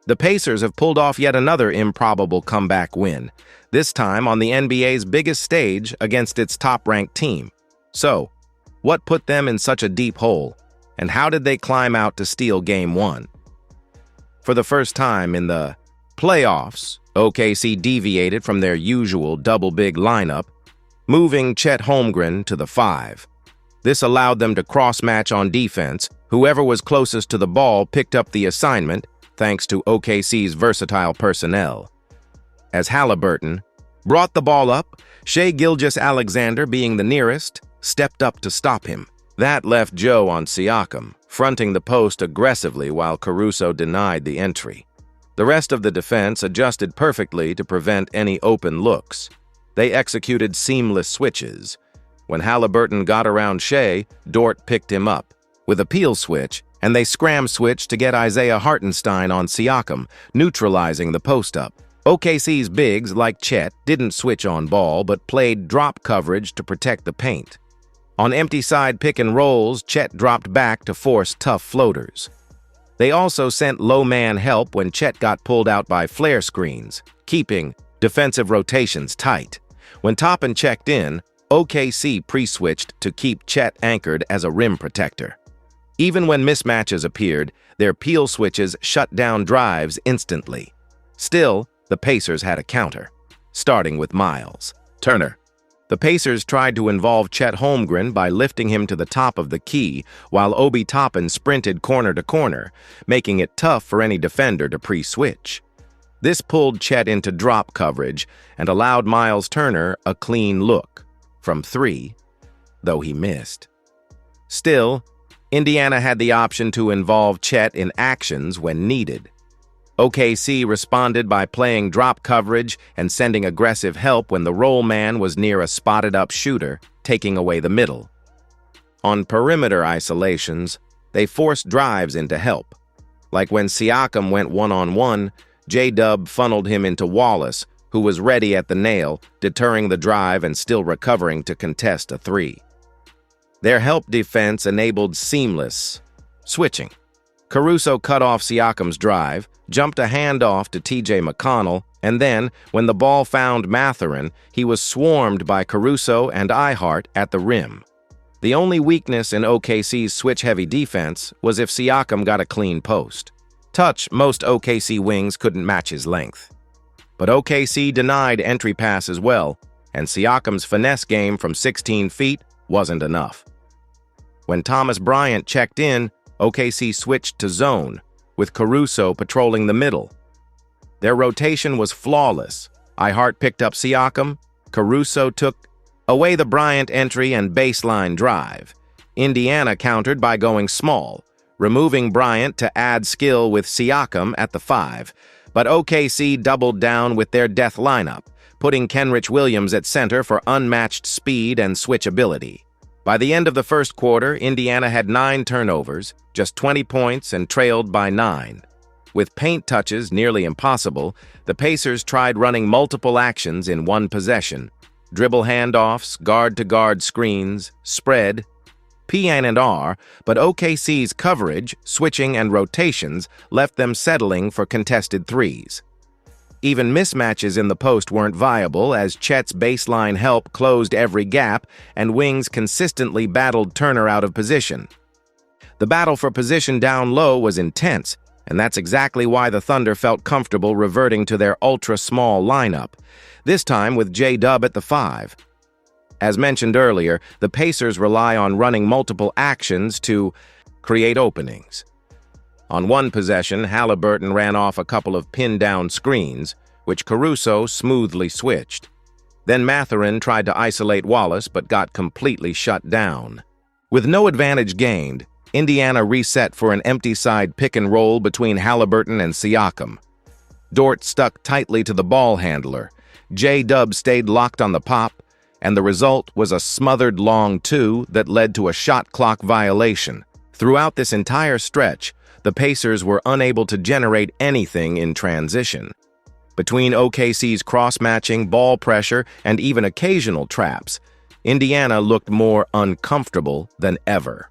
The Pacers have pulled off yet another improbable comeback win, this time on the NBA's biggest stage against its top-ranked team. So, what put them in such a deep hole, and how did they climb out to steal Game 1? For the first time in the playoffs, OKC deviated from their usual double-big lineup, moving Chet Holmgren to the 5. This allowed them to cross-match on defense. Whoever was closest to the ball picked up the assignment, thanks to OKC's versatile personnel. As Halliburton brought the ball up, Shai Gilgeous-Alexander, being the nearest, stepped up to stop him. That left Joe on Siakam, fronting the post aggressively while Caruso denied the entry. The rest of the defense adjusted perfectly to prevent any open looks. They executed seamless switches. When Halliburton got around Shai, Dort picked him up with a peel switch, and they scram-switched to get Isaiah Hartenstein on Siakam, neutralizing the post-up. OKC's bigs, like Chet, didn't switch on ball but played drop coverage to protect the paint. On empty side pick-and-rolls, Chet dropped back to force tough floaters. They also sent low-man help when Chet got pulled out by flare screens, keeping defensive rotations tight. When Toppin checked in, OKC pre-switched to keep Chet anchored as a rim protector. Even when mismatches appeared, their peel switches shut down drives instantly. Still, the Pacers had a counter, starting with Miles Turner. The Pacers tried to involve Chet Holmgren by lifting him to the top of the key while Obi Toppin sprinted corner to corner, making it tough for any defender to pre-switch. This pulled Chet into drop coverage and allowed Miles Turner a clean look from 3, though he missed. Still, Indiana had the option to involve Chet in actions when needed. OKC responded by playing drop coverage and sending aggressive help when the roll man was near a spotted-up shooter, taking away the middle. On perimeter isolations, they forced drives into help. Like when Siakam went one-on-one, J-Dub funneled him into Wallace, who was ready at the nail, deterring the drive and still recovering to contest a 3. Their help defense enabled seamless switching. Caruso cut off Siakam's drive, jumped a handoff to TJ McConnell, and then, when the ball found Mathurin, he was swarmed by Caruso and Ihart at the rim. The only weakness in OKC's switch-heavy defense was if Siakam got a clean post. Touch, most OKC wings couldn't match his length. But OKC denied entry pass as well, and Siakam's finesse game from 16 feet wasn't enough. When Thomas Bryant checked in, OKC switched to zone, with Caruso patrolling the middle. Their rotation was flawless. Ihart picked up Siakam, Caruso took away the Bryant entry and baseline drive. Indiana countered by going small, removing Bryant to add skill with Siakam at the 5, but OKC doubled down with their death lineup, putting Kenrich Williams at center for unmatched speed and switchability. By the end of the first quarter, Indiana had 9 turnovers, just 20 points, and trailed by 9. With paint touches nearly impossible, the Pacers tried running multiple actions in one possession. Dribble handoffs, guard-to-guard screens, spread, P&R, but OKC's coverage, switching, and rotations left them settling for contested 3s. Even mismatches in the post weren't viable as Chet's baseline help closed every gap and wings consistently battled Turner out of position. The battle for position down low was intense, and that's exactly why the Thunder felt comfortable reverting to their ultra-small lineup, this time with J-Dub at the 5. As mentioned earlier, the Pacers rely on running multiple actions to create openings. On one possession, Halliburton ran off a couple of pin-down screens, which Caruso smoothly switched. Then Mathurin tried to isolate Wallace but got completely shut down. With no advantage gained, Indiana reset for an empty side pick-and-roll between Halliburton and Siakam. Dort stuck tightly to the ball handler, J-Dub stayed locked on the pop, and the result was a smothered long 2 that led to a shot clock violation. Throughout this entire stretch, the Pacers were unable to generate anything in transition. Between OKC's cross-matching, ball pressure, and even occasional traps, Indiana looked more uncomfortable than ever.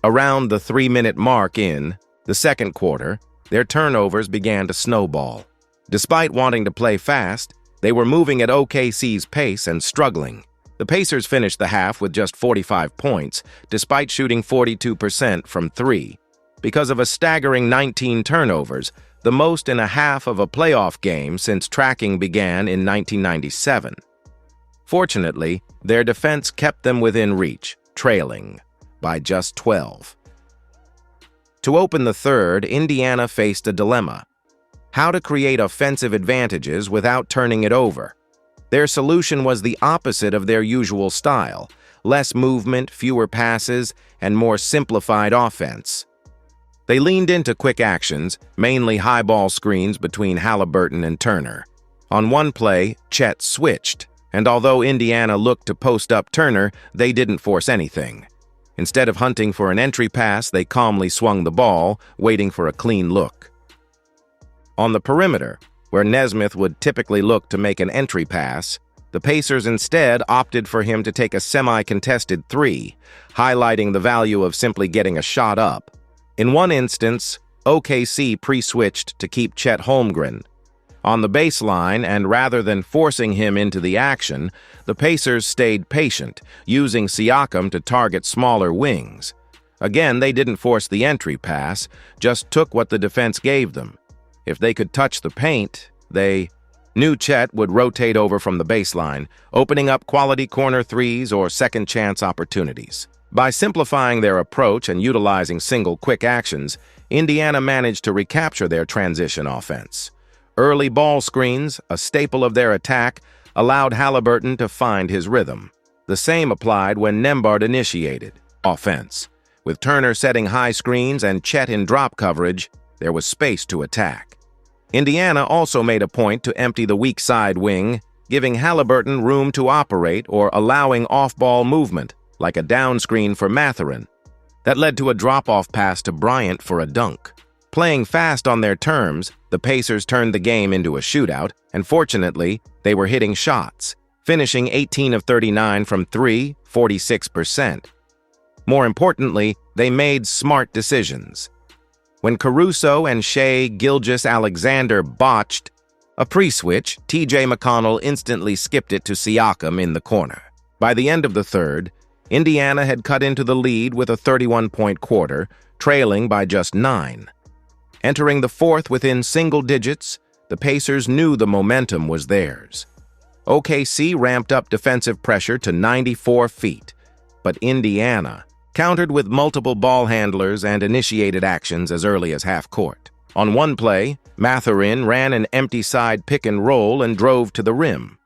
Around the 3-minute mark in the second quarter, Their turnovers began to snowball. Despite wanting to play fast, they were moving at OKC's pace and struggling. The Pacers finished the half with just 45 points, despite shooting 42% from three. Because of a staggering 19 turnovers, the most in a half of a playoff game since tracking began in 1997. Fortunately, their defense kept them within reach, trailing by just 12. To open the third, Indiana faced a dilemma: how to create offensive advantages without turning it over. Their solution was the opposite of their usual style: less movement, fewer passes, and more simplified offense. They leaned into quick actions, mainly high ball screens between Haliburton and Turner. On one play, Chet switched, and although Indiana looked to post up Turner, they didn't force anything. Instead of hunting for an entry pass, they calmly swung the ball, waiting for a clean look. On the perimeter, where Nesmith would typically look to make an entry pass, the Pacers instead opted for him to take a semi-contested three, highlighting the value of simply getting a shot up. In one instance, OKC pre-switched to keep Chet Holmgren on the baseline, and rather than forcing him into the action, the Pacers stayed patient, using Siakam to target smaller wings. Again, they didn't force the entry pass, just took what the defense gave them. If they could touch the paint, they knew Chet would rotate over from the baseline, opening up quality corner threes or second-chance opportunities. By simplifying their approach and utilizing single quick actions, Indiana managed to recapture their transition offense. Early ball screens, a staple of their attack, allowed Haliburton to find his rhythm. The same applied when Nembhard initiated offense. With Turner setting high screens and Chet in drop coverage, there was space to attack. Indiana also made a point to empty the weak side wing, giving Haliburton room to operate or allowing off-ball movement, like a down screen for Mathurin. That led to a drop-off pass to Bryant for a dunk. Playing fast on their terms, the Pacers turned the game into a shootout, and fortunately, they were hitting shots, finishing 18 of 39 from three, 46%. More importantly, they made smart decisions. When Caruso and Shai Gilgeous-Alexander botched a pre-switch, TJ McConnell instantly skipped it to Siakam in the corner. By the end of the third, Indiana had cut into the lead with a 31-point quarter, trailing by just 9. Entering the fourth within single digits, the Pacers knew the momentum was theirs. OKC ramped up defensive pressure to 94 feet, but Indiana countered with multiple ball handlers and initiated actions as early as half-court. On one play, Mathurin ran an empty side pick and roll and drove to the rim.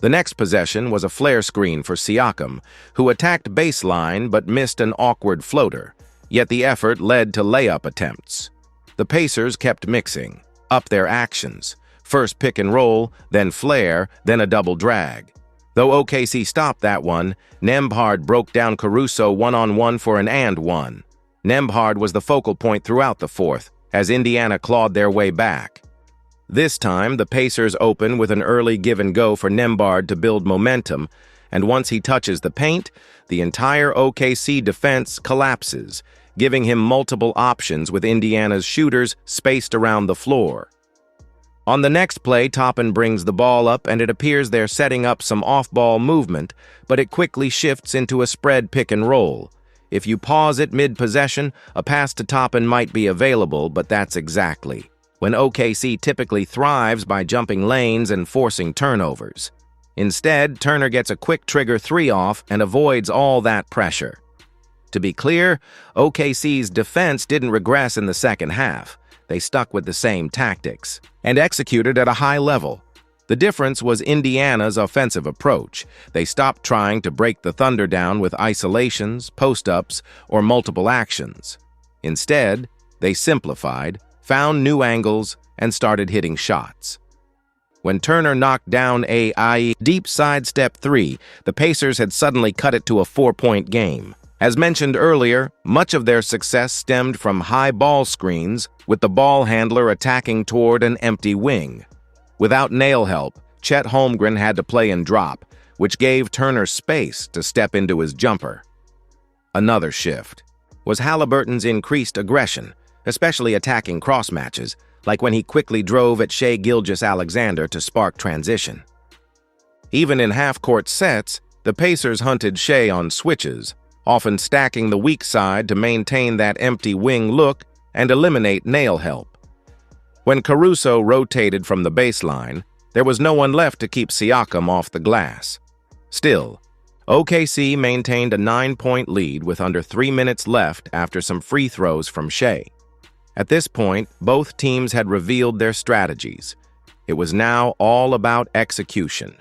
The next possession was a flare screen for Siakam, who attacked baseline but missed an awkward floater, yet the effort led to layup attempts. The Pacers kept mixing up their actions. First pick and roll, then flare, then a double drag. Though OKC stopped that one, Nembhard broke down Caruso one-on-one for an and one. Nembhard was the focal point throughout the fourth, as Indiana clawed their way back. This time, the Pacers open with an early give-and-go for Nembhard to build momentum, and once he touches the paint, the entire OKC defense collapses, giving him multiple options with Indiana's shooters spaced around the floor. On the next play, Toppin brings the ball up, and it appears they're setting up some off-ball movement, but it quickly shifts into a spread pick and roll. If you pause it mid-possession, a pass to Toppin might be available, but that's exactly when OKC typically thrives by jumping lanes and forcing turnovers. Instead, Turner gets a quick trigger three off and avoids all that pressure. To be clear, OKC's defense didn't regress in the second half. They stuck with the same tactics and executed at a high level. The difference was Indiana's offensive approach. They stopped trying to break the Thunder down with isolations, post-ups, or multiple actions. Instead, they simplified, found new angles, and started hitting shots. When Turner knocked down a deep sidestep three, the Pacers had suddenly cut it to a 4-point game. As mentioned earlier, much of their success stemmed from high ball screens, with the ball handler attacking toward an empty wing. Without nail help, Chet Holmgren had to play and drop, which gave Turner space to step into his jumper. Another shift was Haliburton's increased aggression. especially attacking cross matches, like when he quickly drove at Shai Gilgeous-Alexander to spark transition. Even in half-court sets, the Pacers hunted Shai on switches, often stacking the weak side to maintain that empty wing look and eliminate nail help. When Caruso rotated from the baseline, there was no one left to keep Siakam off the glass. Still, OKC maintained a 9-point lead with under 3 minutes left after some free throws from Shai. At this point, both teams had revealed their strategies. It was now all about execution.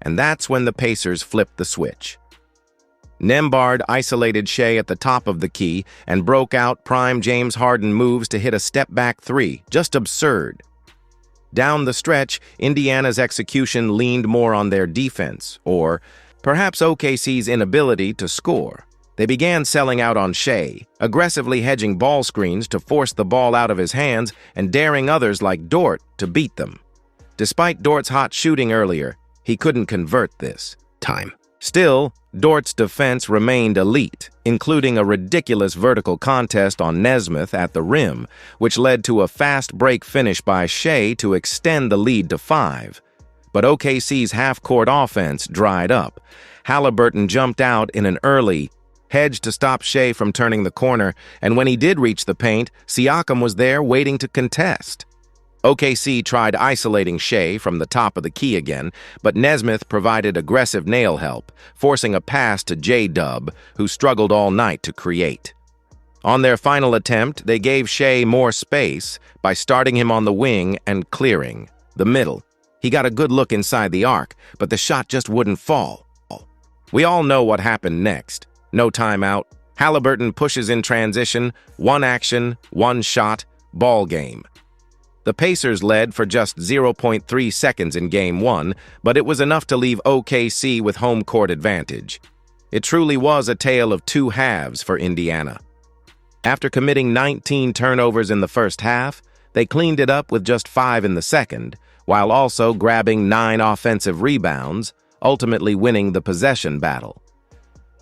And that's when the Pacers flipped the switch. Nembhard isolated Shai at the top of the key and broke out prime James Harden moves to hit a step-back three. Just absurd. Down the stretch, Indiana's execution leaned more on their defense, or perhaps OKC's inability to score. They began selling out on Shai, aggressively hedging ball screens to force the ball out of his hands and daring others like Dort to beat them. Despite Dort's hot shooting earlier, he couldn't convert this time. Still, Dort's defense remained elite, including a ridiculous vertical contest on Nesmith at the rim, which led to a fast break finish by Shai to extend the lead to 5. But OKC's half-court offense dried up. Halliburton jumped out in an early hedge to stop Shai from turning the corner, and when he did reach the paint, Siakam was there waiting to contest. OKC tried isolating Shai from the top of the key again, but Nesmith provided aggressive nail help, forcing a pass to J-Dub, who struggled all night to create. On their final attempt, they gave Shai more space by starting him on the wing and clearing the middle. He got a good look inside the arc, but the shot just wouldn't fall. We all know what happened next. No timeout. Halliburton pushes in transition, one action, one shot, ball game. The Pacers led for just 0.3 seconds in Game 1, but it was enough to leave OKC with home court advantage. It truly was a tale of two halves for Indiana. After committing 19 turnovers in the first half, they cleaned it up with just 5 in the second, while also grabbing 9 offensive rebounds, ultimately winning the possession battle.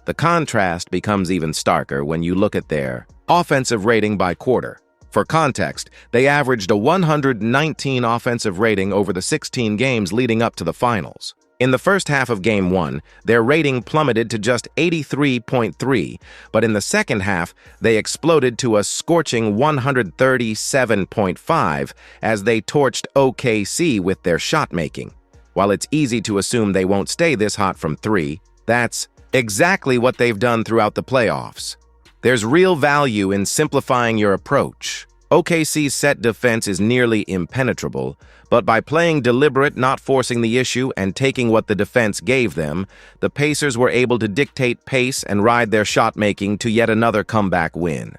The contrast becomes even starker when you look at their offensive rating by quarter. For context, they averaged a 119 offensive rating over the 16 games leading up to the finals. In the first half of Game 1, their rating plummeted to just 83.3, but in the second half, they exploded to a scorching 137.5 as they torched OKC with their shot-making. While it's easy to assume they won't stay this hot from 3, that's exactly what they've done throughout the playoffs. There's real value in simplifying your approach. OKC's set defense is nearly impenetrable, but by playing deliberate, not forcing the issue, and taking what the defense gave them, the Pacers were able to dictate pace and ride their shot-making to yet another comeback win.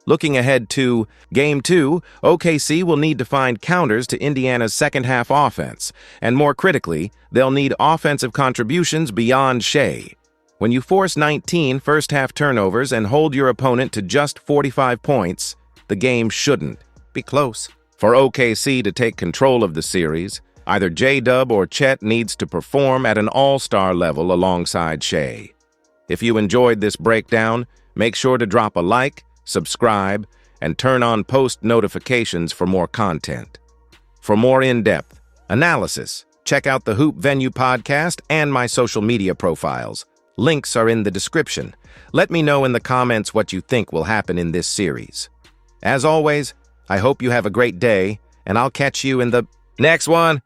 Looking ahead to Game 2, OKC will need to find counters to Indiana's second-half offense, and more critically, they'll need offensive contributions beyond Shai. When you force 19 first-half turnovers and hold your opponent to just 45 points, the game shouldn't be close. For OKC to take control of the series, either J-Dub or Chet needs to perform at an all-star level alongside Shai. If you enjoyed this breakdown, make sure to drop a like, subscribe, and turn on post notifications for more content. For more in-depth analysis, check out the Hoop Venue podcast and my social media profiles. Links are in the description. Let me know in the comments what you think will happen in this series. As always, I hope you have a great day, and I'll catch you in the next one.